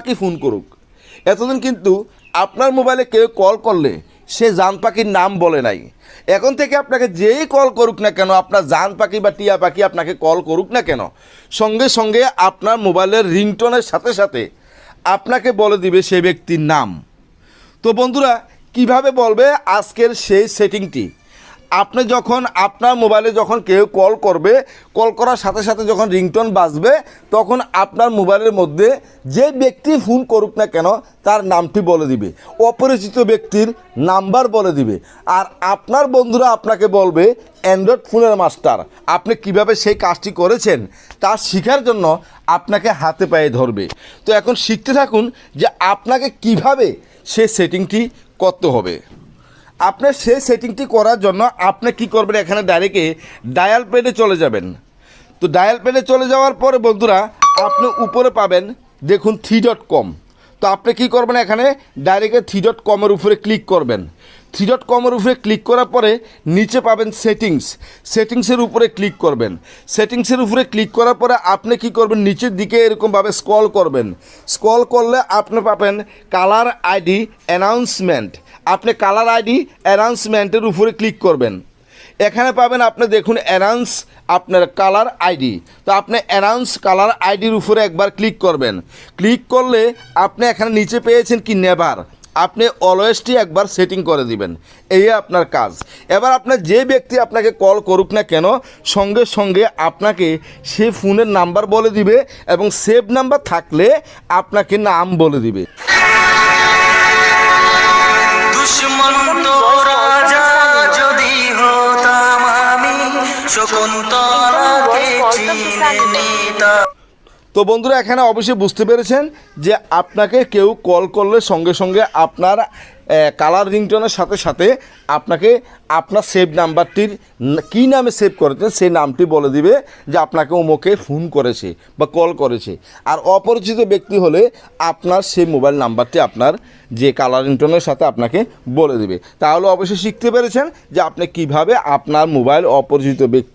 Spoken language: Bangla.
পাখি ফোন করুক। এতদিন কিন্তু আপনার মোবাইলে কেউ কল করলে সে জান পাখির নাম বলে নাই। এখন থেকে আপনাকে যেই কল করুক না কেন, আপনার জান পাখি বা টিয়া পাখি আপনাকে কল করুক না কেন, সঙ্গে সঙ্গে আপনার মোবাইলের রিংটোনের সাথে সাথে আপনাকে বলে দিবে সেই ব্যক্তির নাম। তো বন্ধুরা, কিভাবে বলবে আজকের সেই সেটিংটি? আপনি যখন আপনার মোবাইলে যখন কেউ কল করবে, কল করার সাথে সাথে যখন রিংটোন বাজবে, তখন আপনার মোবাইলের মধ্যে যে ব্যক্তি ফোন করুক না কেন তার নামটি বলে দিবে, অপরিচিত ব্যক্তির নাম্বার বলে দিবে। আর আপনার বন্ধুরা আপনাকে বলবে অ্যান্ড্রয়েড ফোনের মাস্টার। আপনি কিভাবে সেই কাজটি করেছেন তা শেখার জন্য আপনাকে হাতে পায়ে ধরবে। তো এখন শিখতে থাকুন যে আপনাকে কিভাবে সেই সেটিংটি করতে হবে। আপনার সেই সেটিংটি করার জন্য আপনি কি করবেন, এখানে ডাইরেক্টে ডায়াল প্যাডে চলে যাবেন। তো ডায়াল প্যাডে চলে যাওয়ার পরে বন্ধুরা আপনি উপরে পাবেন দেখুন 3.com। তো আপনি কি করবেন, এখানে ডাইরেক্টে 3.com-এর উপরে ক্লিক করবেন। 3.com-এর উপরে ক্লিক করার পরে নিচে পাবেন সেটিংসের উপরে ক্লিক করবেন। সেটিংসের উপরে ক্লিক করার পরে আপনি কি করবেন, নিচের দিকে এরকমভাবে স্ক্রল করবেন। স্ক্রল করলে আপনি পাবেন কালার আইডি অ্যানাউন্সমেন্ট। আপনি কালার আইডি অ্যানাউন্সমেন্টের উপরে ক্লিক করবেন। এখানে পাবেন আপনি দেখুন অ্যানাউন্স আপনার কালার আইডি। তো আপনি অ্যানাউন্স কালার আইডির উপরে একবার ক্লিক করবেন। ক্লিক করলে আপনি এখানে নিচে পেয়েছেন কি নেভার, আপনি অলওয়েজটি একবার সেটিং করে দিবেন। এই আপনার কাজ। এবার আপনার যে ব্যক্তি আপনাকে কল করুক না কেন, সঙ্গে সঙ্গে আপনাকে সে ফোনের নাম্বার বলে দিবে এবং সেভ নাম্বার থাকলে আপনাকে নাম বলে দিবে। তো বন্ধুরা, এখানে অবশ্যই বুঝতে পেরেছেন যে আপনাকে কেউ কল করলে সঙ্গে সঙ্গে আপনার কালার রিংটোনের সাথে সাথে আপনাকে আপনার সেভ নাম্বারটির কী নামে সেভ করেছেন সেই নামটি বলে দিবে যে আপনাকে অমুকে ফোন করেছে বা কল করেছে। আর অপরিচিত ব্যক্তি হলে আপনার সেই মোবাইল নাম্বারটি আপনার যে কালার রিংটোনের সাথে আপনাকে বলে দিবে। তাহলে অবশ্যই শিখতে পেরেছেন যে আপনি কিভাবে আপনার মোবাইল অপরিচিত ব্যক্তি